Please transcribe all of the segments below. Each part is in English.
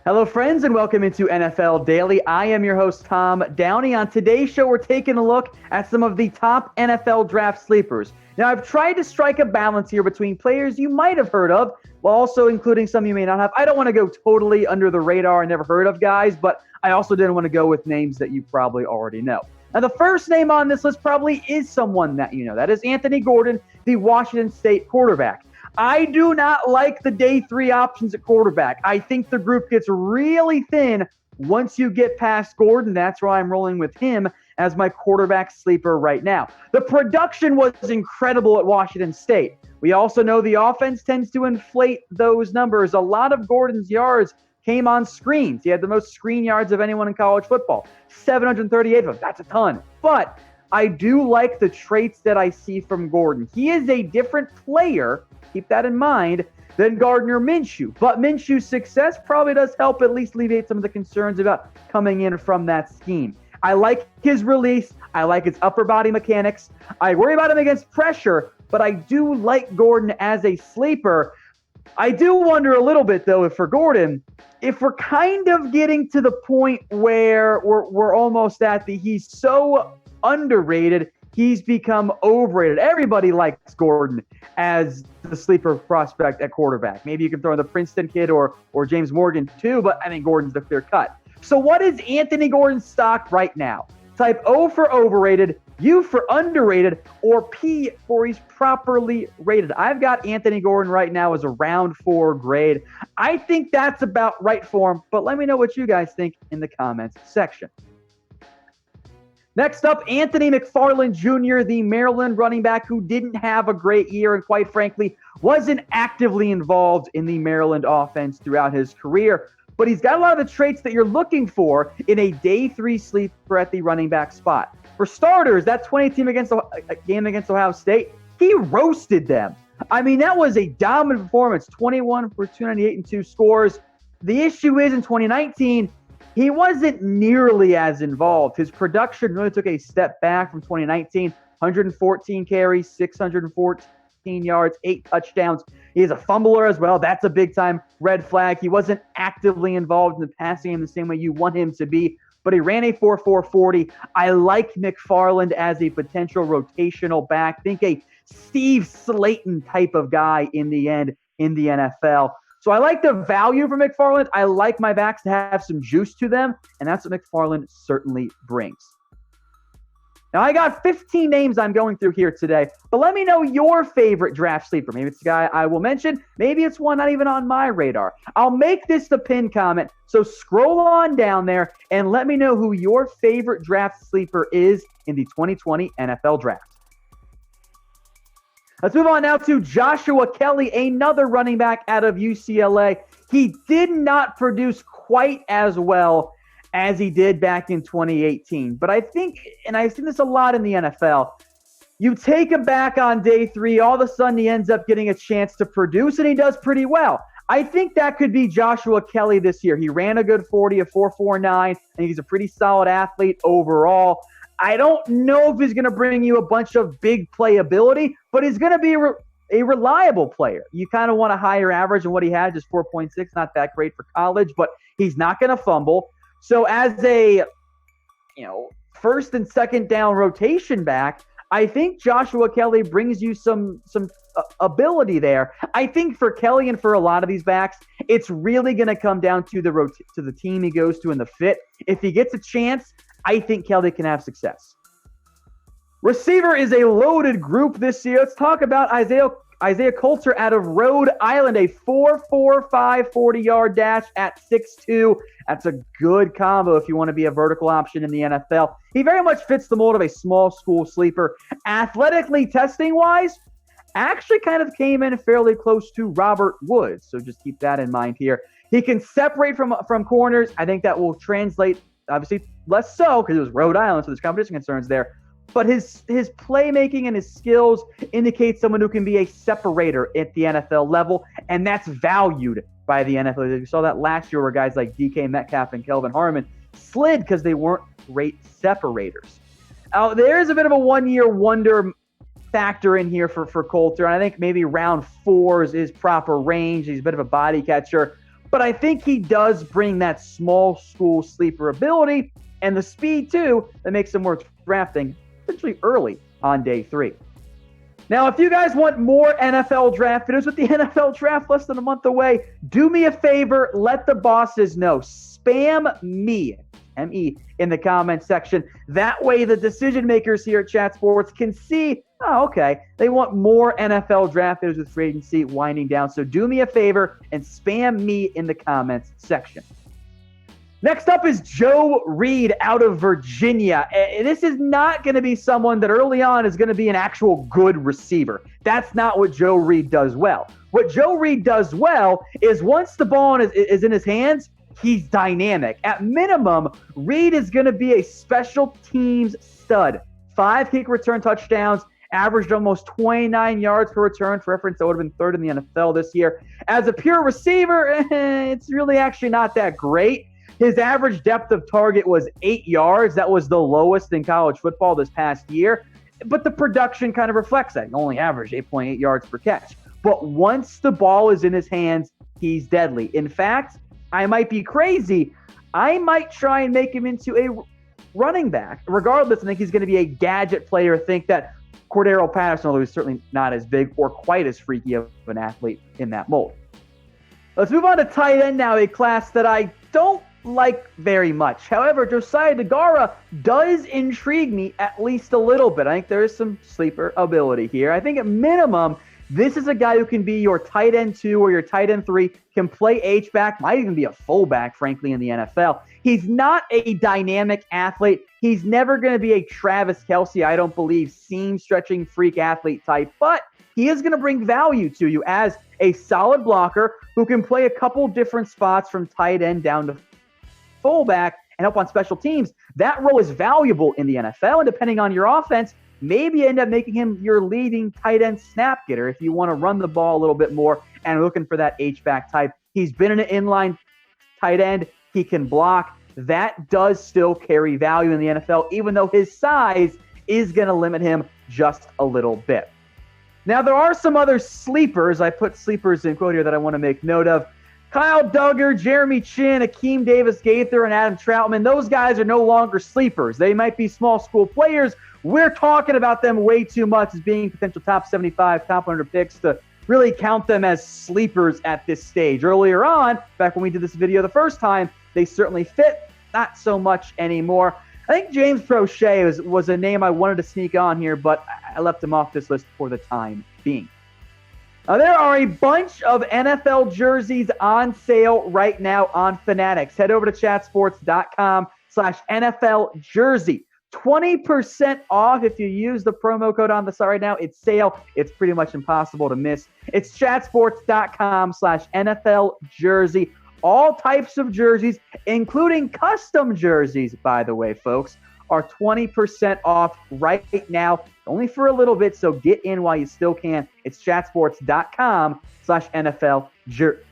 Hello, friends, and welcome into NFL Daily. I am your host, Tom Downey. On today's show, we're taking a look at some of the top NFL draft sleepers. Now, I've tried to strike a balance here between players you might have heard of, while also including some you may not have. I don't want to go totally under the radar and never heard of guys, but I also didn't want to go with names that you probably already know. Now, the first name on this list probably is someone that you know. That is Anthony Gordon, the Washington State quarterback. I do not like the day three options at quarterback. I think the group gets really thin once you get past Gordon. That's why I'm rolling with him as my quarterback sleeper right now. The production was incredible at Washington State. We also know the offense tends to inflate those numbers. A lot of Gordon's yards came on screens. He had the most screen yards of anyone in college football, 738 of them. That's a ton. But I do like the traits that I see from Gordon. He is a different player, keep that in mind, than Gardner Minshew. But Minshew's success probably does help at least alleviate some of the concerns about coming in from that scheme. I like his release. I like his upper body mechanics. I worry about him against pressure, but I do like Gordon as a sleeper. I do wonder a little bit, though, if for Gordon, if we're kind of getting to the point where we're almost at he's so underrated, he's become overrated. Everybody likes Gordon as the sleeper prospect at quarterback. Maybe you can throw in the Princeton kid or James Morgan too, but I think Gordon's the clear cut. So what is Anthony Gordon's stock right now? Type O for overrated, U for underrated, or P for he's properly rated. I've got Anthony Gordon right now as a round 4 grade. I think that's about right for him, but let me know what you guys think in the comments section. Next up, Anthony Mcfarland Jr., the Maryland running back who didn't have a great year and quite frankly wasn't actively involved in the Maryland offense throughout his career. But he's got a lot of the traits that you're looking for in a day 3 sleeper at the running back spot. For starters, that 20 game against Ohio State, he roasted them. I mean, that was a dominant performance, 21 for 298 and 2 scores. The issue is in 2019, he wasn't nearly as involved. His production really took a step back from 2019, 114 carries, 614 yards, 8 touchdowns. He's a fumbler as well. That's a big-time red flag. He wasn't actively involved in the passing game the same way you want him to be, but he ran a 4.4 40. I like McFarland as a potential rotational back. Think a Steve Slayton type of guy in the end in the NFL. So I like the value for McFarland. I like my backs to have some juice to them, and that's what McFarland certainly brings. Now, I got 15 names I'm going through here today, but let me know your favorite draft sleeper. Maybe it's a guy I will mention. Maybe it's one not even on my radar. I'll make this the pinned comment, so scroll on down there and let me know who your favorite draft sleeper is in the 2020 NFL Draft. Let's move on now to Joshua Kelley, another running back out of UCLA. He did not produce quite as well as he did back in 2018. But I think, and I've seen this a lot in the NFL, you take him back on day 3, all of a sudden he ends up getting a chance to produce, and he does pretty well. I think that could be Joshua Kelley this year. He ran a good 40, a 4.49, and he's a pretty solid athlete overall. I don't know if he's going to bring you a bunch of big playability, but he's going to be a reliable player. You kind of want a higher average than what he had, just 4.6, not that great for college, but he's not going to fumble. So as a, first and second down rotation back, I think Joshua Kelley brings you some ability there. I think for Kelley and for a lot of these backs, it's really going to come down to the team he goes to and the fit. If he gets a chance, I think Kelley can have success. Receiver is a loaded group this year. Let's talk about Isaiah Coulter out of Rhode Island, a 4.45 40-yard dash at 6'2". That's a good combo if you want to be a vertical option in the NFL. He very much fits the mold of a small school sleeper. Athletically, testing-wise, actually kind of came in fairly close to Robert Woods, so just keep that in mind here. He can separate from corners. I think that will translate, obviously less so because it was Rhode Island, so there's competition concerns there. But his playmaking and his skills indicate someone who can be a separator at the NFL level, and that's valued by the NFL. We saw that last year where guys like DK Metcalf and Kelvin Harmon slid because they weren't great separators. There's a bit of a one-year wonder factor in here for Colter, and I think maybe round 4 is proper range. He's a bit of a body catcher. but I think he does bring that small school sleeper ability and the speed, too, that makes him worth drafting essentially early on day 3. Now, if you guys want more NFL draft videos with the NFL draft less than a month away, do me a favor, let the bosses know. Spam me, M-E, in the comment section. That way the decision makers here at Chat Sports can see, oh, okay, they want more NFL draft videos with free agency winding down. So do me a favor and spam me in the comments section. Next up is Joe Reed out of Virginia. This is not going to be someone that early on is going to be an actual good receiver. That's not what Joe Reed does well. What Joe Reed does well is once the ball is in his hands, he's dynamic. At minimum, Reed is going to be a special teams stud. 5 kick return touchdowns, averaged almost 29 yards per return. For reference, that would have been 3rd in the NFL this year. As a pure receiver, it's really actually not that great. His average depth of target was 8 yards. That was the lowest in college football this past year. But the production kind of reflects that. He only averaged 8.8 yards per catch. But once the ball is in his hands, he's deadly. In fact, I might be crazy. I might try and make him into a running back. Regardless, I think he's going to be a gadget player. I think that Cordero Patterson, although he's certainly not as big or quite as freaky of an athlete in that mold. Let's move on to tight end now, a class that I don't like very much. However, Josiah DeGara does intrigue me at least a little bit. I think there is some sleeper ability here. I think at minimum, this is a guy who can be your tight end 2 or your tight end 3, can play H-back, might even be a fullback, frankly, in the NFL. He's not a dynamic athlete. He's never going to be a Travis Kelce, I don't believe, seam-stretching freak athlete type, but he is going to bring value to you as a solid blocker who can play a couple different spots from tight end down to fullback and help on special teams. That role is valuable in the NFL, and depending on your offense, maybe end up making him your leading tight end snap getter if you want to run the ball a little bit more and are looking for that H-back type. He's been an inline tight end. He can block. That does still carry value in the NFL, even though his size is going to limit him just a little bit. Now, there are some other sleepers. I put sleepers in quote here that I want to make note of. Kyle Duggar, Jeremy Chin, Akeem Davis-Gaither, and Adam Troutman, those guys are no longer sleepers. They might be small school players. We're talking about them way too much as being potential top 75, top 100 picks to really count them as sleepers at this stage. Earlier on, back when we did this video the first time, they certainly fit, not so much anymore. I think James Prochet was a name I wanted to sneak on here, but I left him off this list for the time being. There are a bunch of NFL jerseys on sale right now on Fanatics. Head over to chatsports.com/NFL jersey. 20% off if you use the promo code on the site right now. It's sale. It's pretty much impossible to miss. It's chatsports.com/NFL jersey. All types of jerseys, including custom jerseys, by the way, folks, are 20% off right now, only for a little bit, so get in while you still can. It's chatsports.com/NFL jersey.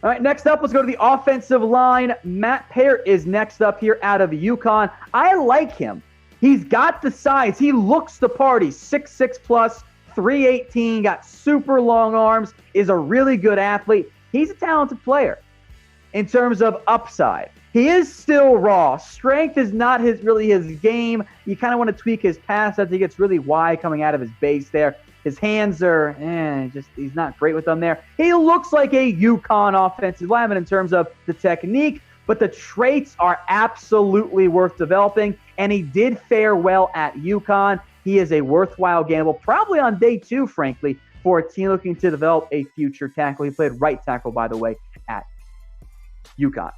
All right, next up, let's go to the offensive line. Matt Peart is next up here out of UConn. I like him. He's got the size. He looks the part. He's 6'6 plus, 318, got super long arms, is a really good athlete. He's a talented player in terms of upside. He is still raw. Strength is not really his game. You kind of want to tweak his pass as he gets really wide coming out of his base there. His hands are, he's not great with them there. He looks like a UConn offensive lineman in terms of the technique, but the traits are absolutely worth developing, and he did fare well at UConn. He is a worthwhile gamble, probably on day 2, frankly, for a team looking to develop a future tackle. He played right tackle, by the way, at UConn.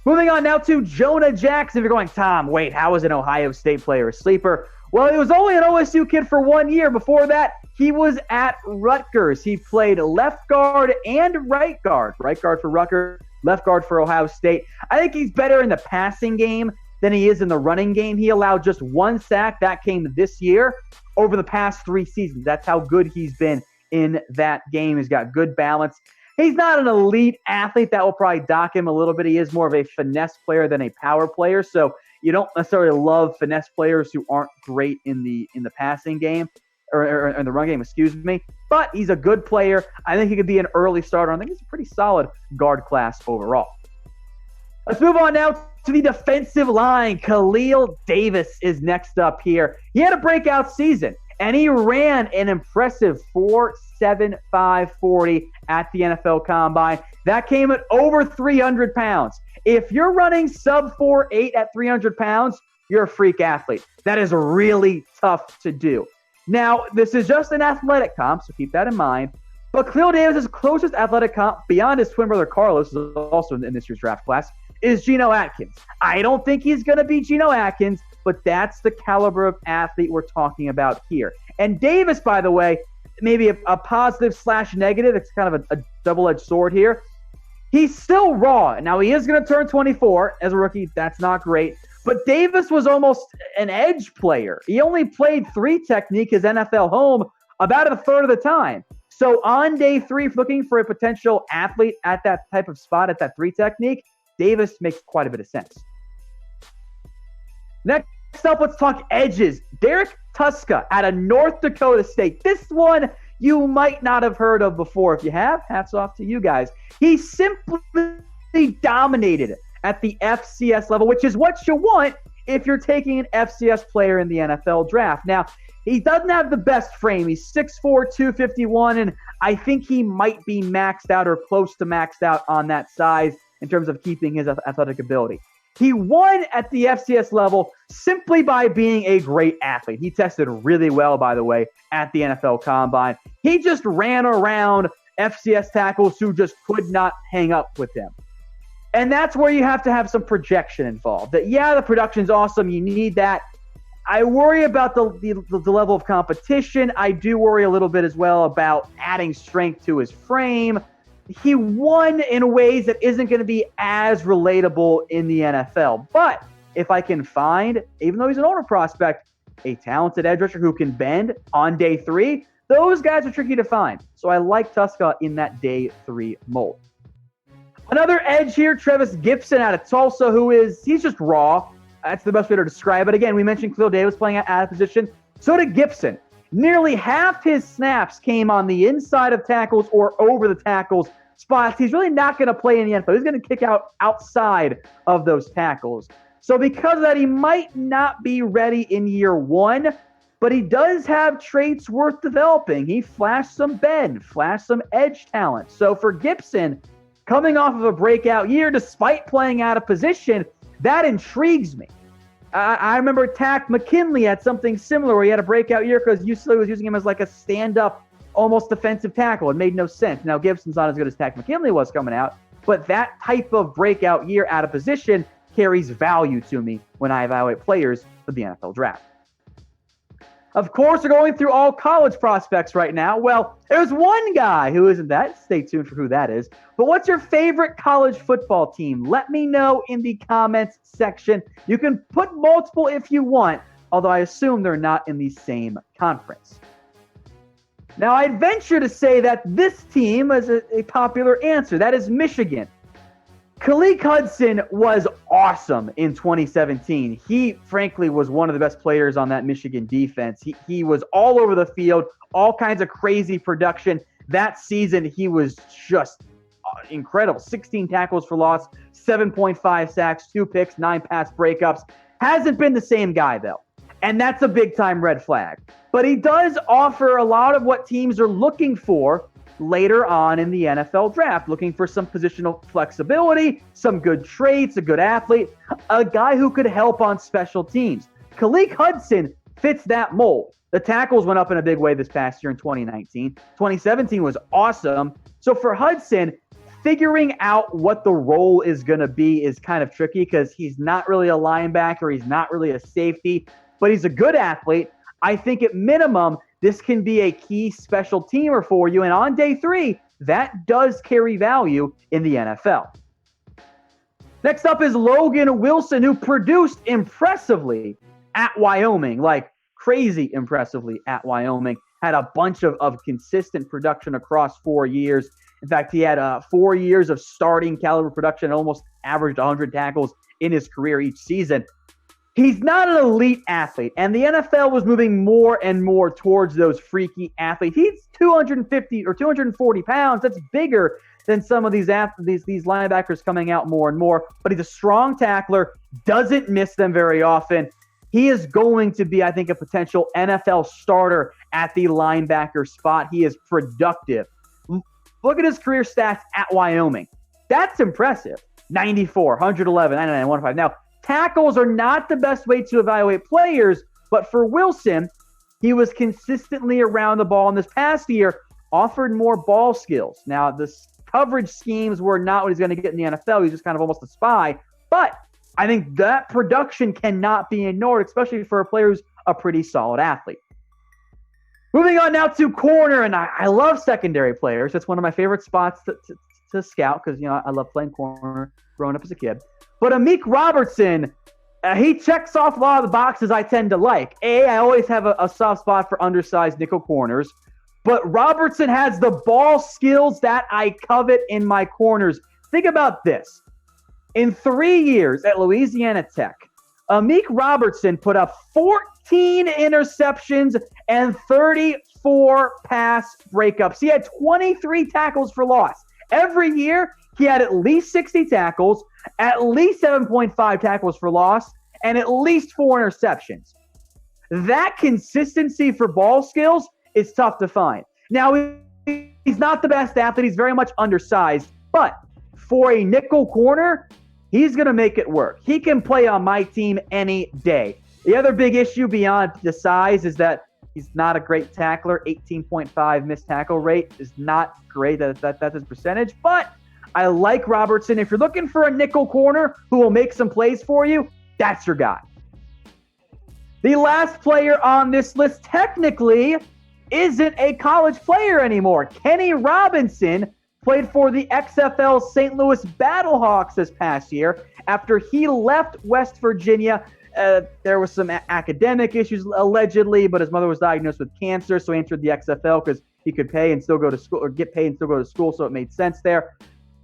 Moving on now to Jonah Jackson. If you're going, Tom, wait, how is an Ohio State player a sleeper? Well, he was only an OSU kid for 1 year. Before that, he was at Rutgers. He played left guard and right guard. Right guard for Rutgers, left guard for Ohio State. I think he's better in the passing game than he is in the running game. He allowed just 1 sack. That came this year over the past 3 seasons. That's how good he's been in that game. He's got good balance. He's not an elite athlete. That will probably dock him a little bit. He is more of a finesse player than a power player. So you don't necessarily love finesse players who aren't great in the passing game or in the run game, excuse me. but he's a good player. I think he could be an early starter. I think he's a pretty solid guard class overall. Let's move on now to the defensive line. Khalil Davis is next up here. He had a breakout season, and he ran an impressive 4.75 40 at the NFL Combine. That came at over 300 pounds. If you're running sub 4.8 at 300 pounds, you're a freak athlete. That is really tough to do. Now, this is just an athletic comp, so keep that in mind. But Khalil Davis' closest athletic comp, beyond his twin brother Carlos, who is also in this year's draft class, is Gino Atkins. I don't think he's going to be Gino Atkins, but that's the caliber of athlete we're talking about here. And Davis, by the way, maybe a positive / negative. It's kind of a double-edged sword here. He's still raw. Now, he is going to turn 24 as a rookie. That's not great. But Davis was almost an edge player. He only played 3 technique his NFL home about a third of the time. So on day 3, looking for a potential athlete at that type of spot, at that 3 technique, Davis makes quite a bit of sense. Next up, let's talk edges. Derrek Tuszka out of North Dakota State. This one you might not have heard of before. If you have, hats off to you guys. He simply dominated at the FCS level, which is what you want if you're taking an FCS player in the NFL draft. Now, he doesn't have the best frame. He's 6'4", 251, and I think he might be maxed out or close to maxed out on that size in terms of keeping his athletic ability. He won at the FCS level simply by being a great athlete. He tested really well, by the way, at the NFL Combine. He just ran around FCS tackles who just could not hang up with him. And that's where you have to have some projection involved. That, yeah, the production's awesome. You need that. I worry about the level of competition. I do worry a little bit as well about adding strength to his frame. He won in ways that isn't going to be as relatable in the NFL. But if I can find, even though he's an older prospect, a talented edge rusher who can bend on day 3, those guys are tricky to find. So I like Tuszka in that day 3 mold. Another edge here, Trevis Gibson out of Tulsa, he's just raw. That's the best way to describe it. Again, we mentioned Khalil Davis playing out of position. So did Gibson. Nearly half his snaps came on the inside of tackles or over the tackles spots. He's really not going to play in the NFL. He's going to kick out outside of those tackles. So because of that, he might not be ready in year 1, but he does have traits worth developing. He flashed some bend, flashed some edge talent. So for Gibson, coming off of a breakout year, despite playing out of position, that intrigues me. I remember Tack McKinley had something similar where he had a breakout year because UCLA was using him as like a stand-up, almost defensive tackle. It made no sense. Now, Gibson's not as good as Tack McKinley was coming out, but that type of breakout year out of position carries value to me when I evaluate players for the NFL draft. Of course, we're going through all college prospects right now. Well, there's one guy who isn't that. Stay tuned for who that is. But what's your favorite college football team? Let me know in the comments section. You can put multiple if you want, although I assume they're not in the same conference. Now, I'd venture to say that this team is a popular answer. That is Michigan. Kalique Hudson was awesome in 2017. He, frankly, was one of the best players on that Michigan defense. He was all over the field, all kinds of crazy production. That season, he was just incredible. 16 tackles for loss, 7.5 sacks, 2 picks, 9 pass breakups. Hasn't been the same guy, though. And that's a big-time red flag. But he does offer a lot of what teams are looking for later on in the NFL draft, looking for some positional flexibility, some good traits, a good athlete, a guy who could help on special teams. Kalique Hudson fits that mold. The tackles went up in a big way this past year in 2019. 2017 was awesome. So for Hudson, figuring out what the role is going to be is kind of tricky because he's not really a linebacker. He's not really a safety, but he's a good athlete. I think at minimum, this can be a key special teamer for you. And on day 3, that does carry value in the NFL. Next up is Logan Wilson, who produced impressively at Wyoming, like crazy impressively at Wyoming. Had a bunch of consistent production across 4 years. In fact, he had 4 years of starting caliber production, almost averaged 100 tackles in his career each season. He's not an elite athlete, and the NFL was moving more and more towards those freaky athletes. He's 250 or 240 pounds. That's bigger than some of these linebackers coming out more and more. But he's a strong tackler, doesn't miss them very often. He is going to be, I think, a potential NFL starter at the linebacker spot. He is productive. Look at his career stats at Wyoming. That's impressive. 94, 111, 99, 105. Now, tackles are not the best way to evaluate players, but for Wilson, he was consistently around the ball in this past year, offered more ball skills. Now, the coverage schemes were not what he's going to get in the NFL. He's just kind of almost a spy. But I think that production cannot be ignored, especially for a player who's a pretty solid athlete. Moving on now to corner, and I love secondary players. That's one of my favorite spots to scout because, I love playing corner growing up as a kid. But Amik Robertson, he checks off a lot of the boxes I tend to like. I always have a soft spot for undersized nickel corners. But Robertson has the ball skills that I covet in my corners. Think about this. In 3 years at Louisiana Tech, Amik Robertson put up 14 interceptions and 34 pass breakups. He had 23 tackles for loss. Every year, he had at least 60 tackles, at least 7.5 tackles for loss, and at least 4 interceptions. That consistency for ball skills is tough to find. Now, he's not the best athlete. He's very much undersized. But for a nickel corner, he's going to make it work. He can play on my team any day. The other big issue beyond the size is that he's not a great tackler. 18.5 missed tackle rate is not great. That's his percentage. But I like Robertson. If you're looking for a nickel corner who will make some plays for you, that's your guy. The last player on this list technically isn't a college player anymore. Kenny Robinson played for the XFL St. Louis Battlehawks this past year. After he left West Virginia, there was some academic issues allegedly, but his mother was diagnosed with cancer, so he entered the XFL because he could pay and still go to school, or get paid and still go to school, so it made sense there.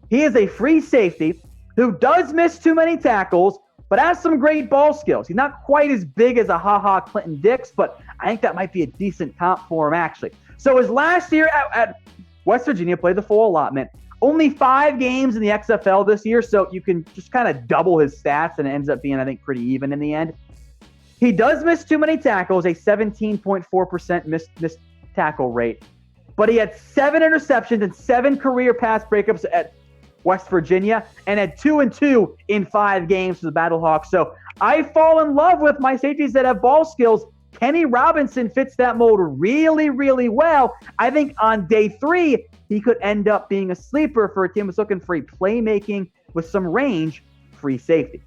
He is a free safety who does miss too many tackles, but has some great ball skills. He's not quite as big as a ha-ha Clinton Dix, but I think that might be a decent comp for him, actually. So his last year at West Virginia, played the full allotment. Only 5 games in the XFL this year, so you can just kind of double his stats, and it ends up being, I think, pretty even in the end. He does miss too many tackles, a 17.4% missed tackle rate, but he had 7 interceptions and 7 career pass breakups at West Virginia, and had 2-2 in 5 games for the Battlehawks. So I fall in love with my safeties that have ball skills. Kenny Robinson fits that mold really, really well. I think on day 3, he could end up being a sleeper for a team that's looking for a playmaking with some range free safety.